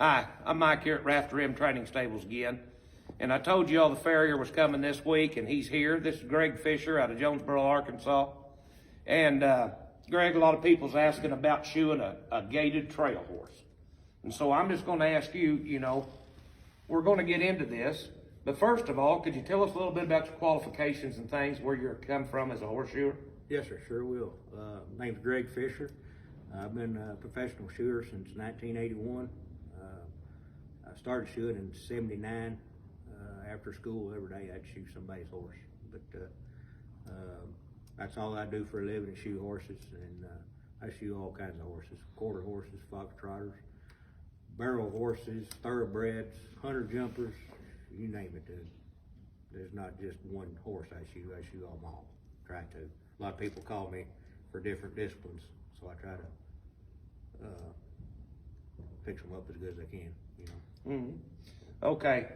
Hi, I'm Mike here at Rafter Training Stables again. And I told you all the farrier was coming this week, and he's here. This is Greg Fischer out of Jonesboro, Arkansas. And Greg, a lot of people's asking about shoeing a gaited trail horse. And so I'm just gonna ask you, we're gonna get into this. But first of all, could you tell us a little bit about your qualifications and things, where you come from as a horse shoer? Yes, sir, sure will. Name's Greg Fischer. I've been a professional shoer since 1981. I started shoeing in '79. After school, every day I'd shoe somebody's horse. But that's all I do for a living is shoe horses, and I shoe all kinds of horses: quarter horses, fox trotters, barrel horses, thoroughbreds, hunter jumpers, you name it. There's not just one horse I shoe them all. Try to. A lot of people call me for different disciplines, so I try to fix them up as good as I can, Okay.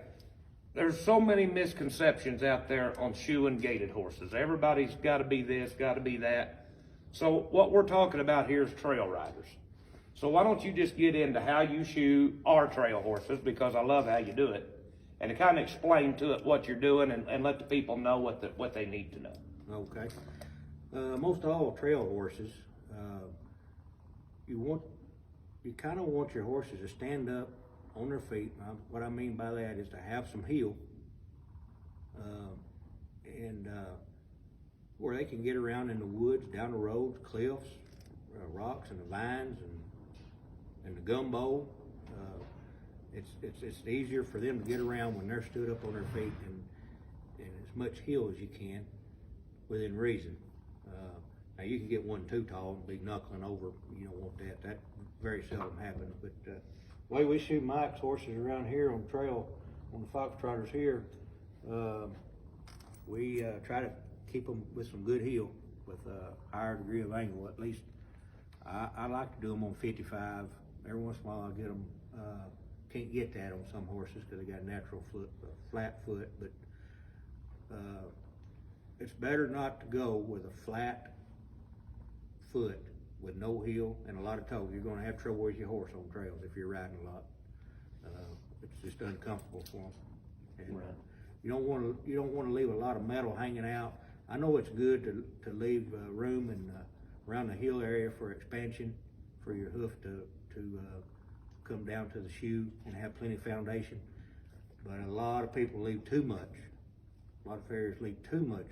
There's so many misconceptions out there on shoeing gaited horses. Everybody's got to be this, got to be that. So what we're talking about here is trail riders. So why don't you just get into how you shoe our trail horses, because I love how you do it, and to kind of explain to it what you're doing and let the people know what they need to know. Okay. Most all trail horses, you kind of want your horses to stand up on their feet. What I mean by that is to have some heel, and where they can get around in the woods, down the roads, cliffs, rocks, and the vines, and the gumbo. It's easier for them to get around when they're stood up on their feet, and as much heel as you can, within reason. Now you can get one too tall and be knuckling over. You don't want that. That very seldom happens. But the way we shoot Mike's horses around here on the trail, on the fox trotters here, we try to keep them with some good heel, with a higher degree of angle. At least I like to do them on 55. Every once in a while I get them. Can't get that on some horses because they got a natural flat foot. But it's better not to go with a flat foot with no heel and a lot of toe. You're going to have trouble with your horse on trails if you're riding a lot. It's just uncomfortable for them. And you don't want to leave a lot of metal hanging out. I know it's good to leave room and around the heel area for expansion, for your hoof to come down to the shoe and have plenty of foundation. But a lot of people leave too much. A lot of farriers leave too much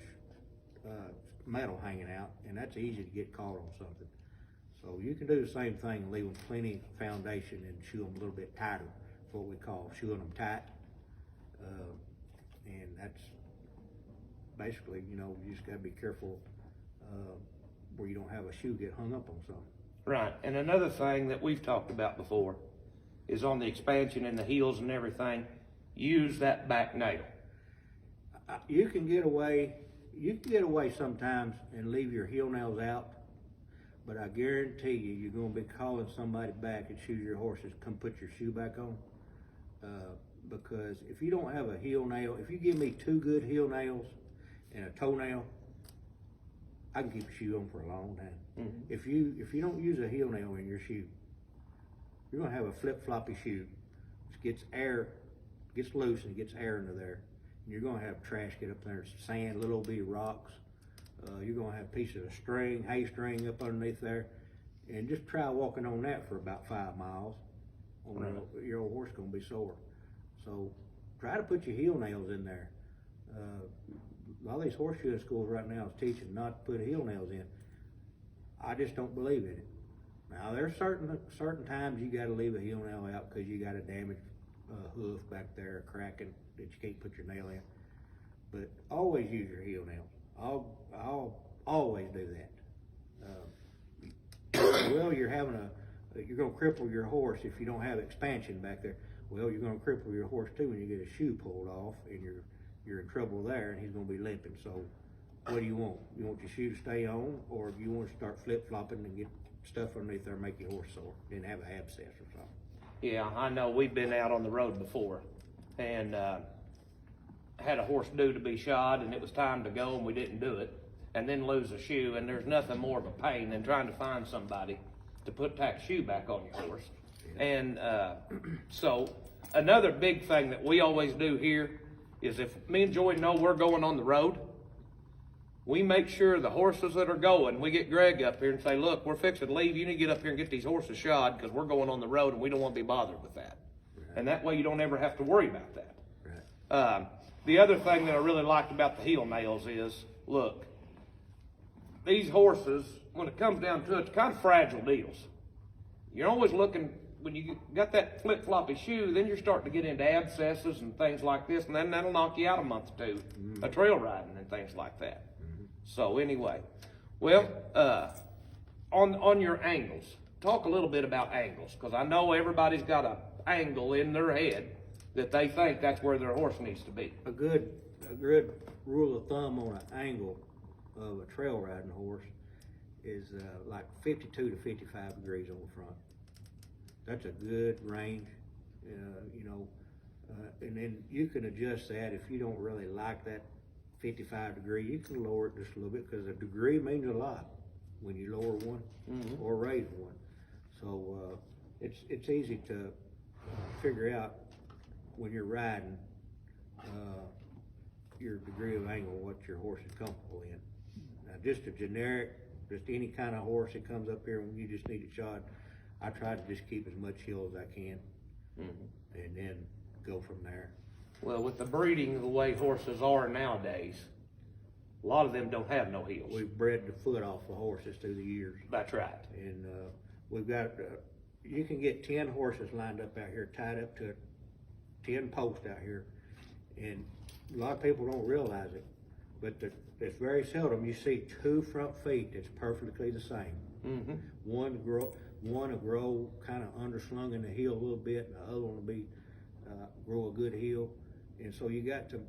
metal hanging out, and that's easy to get caught on something. So you can do the same thing and leave them plenty foundation and shoe them a little bit tighter. That's what we call shoeing them tight. And that's basically, you just gotta be careful where you don't have a shoe get hung up on something. Right, and another thing that we've talked about before is on the expansion and the heels and everything, use that back nail. You can get away sometimes and leave your heel nails out, but I guarantee you're going to be calling somebody back and shoe your horses, come put your shoe back on. Because if you don't have a heel nail, if you give me 2 good heel nails and a toenail, I can keep a shoe on for a long time. Mm-hmm. If you don't use a heel nail in your shoe, you're going to have a flip-floppy shoe. It gets loose and it gets air into there. You're going to have trash get up there, sand, little bitty rocks. You're going to have pieces of string, hay string up underneath there. And just try walking on that for about 5 miles. Your old horse is going to be sore. So try to put your heel nails in there. A lot of these horseshoeing schools right now is teaching not to put heel nails in. I just don't believe in it. Now there's certain times you got to leave a heel nail out because you got a damaged hoof back there, cracking, that you can't put your nail in. But always use your heel nails. I'll always do that. Well, you're going to cripple your horse if you don't have expansion back there. Well, you're going to cripple your horse too when you get a shoe pulled off, and you're in trouble there, and he's going to be limping. So what do you want? You want your shoe to stay on, or do you want to start flip-flopping and get stuff underneath there and make your horse sore, then have an abscess or something? Yeah, I know. We've been out on the road before, and had a horse due to be shod, and it was time to go, and we didn't do it, and then lose a shoe. And there's nothing more of a pain than trying to find somebody to put that shoe back on your horse. Yeah. And so another big thing that we always do here is if me and Joy know we're going on the road, we make sure the horses that are going, we get Greg up here and say, look, we're fixing to leave. You need to get up here and get these horses shod because we're going on the road and we don't want to be bothered with that. Right. And that way you don't ever have to worry about that. Right. The other thing that I really liked about the heel nails is, look, these horses, when it comes down to it, it's kind of fragile deals. You're always looking, when you got that flip-floppy shoe, then you're starting to get into abscesses and things like this, and then that'll knock you out a month or two of trail riding and things like that. So anyway, well, on your angles, talk a little bit about angles, because I know everybody's got an angle in their head that they think that's where their horse needs to be. A good rule of thumb on an angle of a trail riding horse is like 52 to 55 degrees on the front. That's a good range, and then you can adjust that if you don't really like that 55 degree. You can lower it just a little bit because a degree means a lot when you lower one or raise one. So it's easy to figure out when you're riding your degree of angle, what your horse is comfortable in. Now, just a generic, just any kind of horse that comes up here when you just need a shot, I try to just keep as much heel as I can, and then go from there. Well, with the breeding the way horses are nowadays, a lot of them don't have no heels. We've bred the foot off the horses through the years. That's right. And we've got, you can get 10 horses lined up out here, tied up to 10 posts out here, and a lot of people don't realize it, but it's very seldom you see 2 front feet that's perfectly the same. One will grow kind of underslung in the heel a little bit, and the other one will be grow a good heel, and so you got to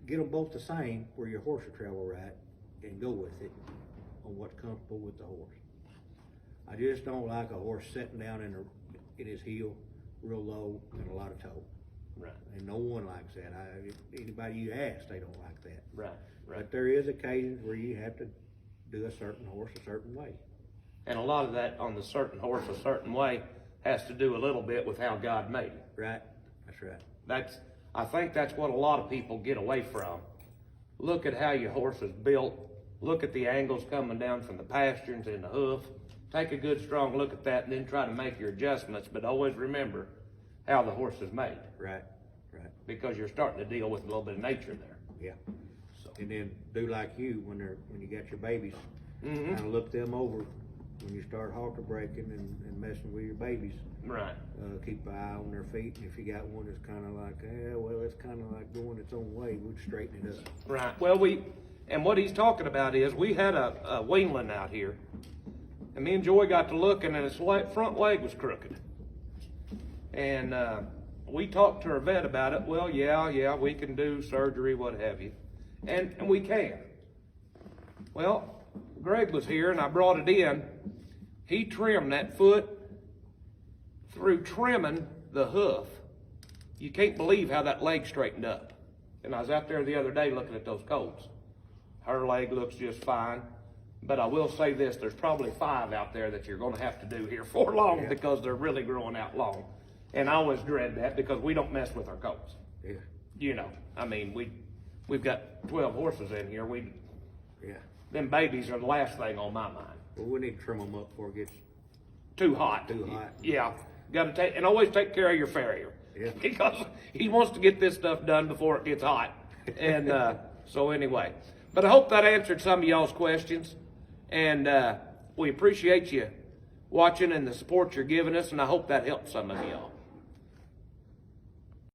get them both the same where your horse will travel right and go with it on what's comfortable with the horse. I just don't like a horse sitting down in his heel real low and a lot of toe. Right. And no one likes that. Anybody you ask, they don't like that. Right. But there is occasions where you have to do a certain horse a certain way. And a lot of that on the certain horse a certain way has to do a little bit with how God made him. Right. That's right. I think that's what a lot of people get away from. Look at how your horse is built. Look at the angles coming down from the pasterns and the hoof. Take a good strong look at that and then try to make your adjustments, but always remember how the horse is made. Right. Because you're starting to deal with a little bit of nature there. Yeah. So. And then do like you when you got your babies. Kind of look them over when you start halter breaking and messing with your babies. Right. Keep an eye on their feet, and if you got one that's kind of like, it's kind of like going its own way, we'd straighten it up. Right. Well, and what he's talking about is we had a weanling out here, and me and Joy got to looking, and his front leg was crooked. And we talked to our vet about it. Well, yeah, we can do surgery, what have you. And we can. Well, Greg was here, and I brought it in. He trimmed that foot through trimming the hoof. You can't believe how that leg straightened up. And I was out there the other day looking at those colts. Her leg looks just fine. But I will say this, there's probably 5 out there that you're going to have to do here for long because they're really growing out long. And I always dread that because we don't mess with our colts. Yeah. You know, I mean, we've got 12 horses in here. Them babies are the last thing on my mind. Well, we need to trim them up before it gets too hot. Yeah. Got to and always take care of your farrier. Yeah. Because he wants to get this stuff done before it gets hot. And so anyway, but I hope that answered some of y'all's questions. And we appreciate you watching and the support you're giving us. And I hope that helped some of y'all.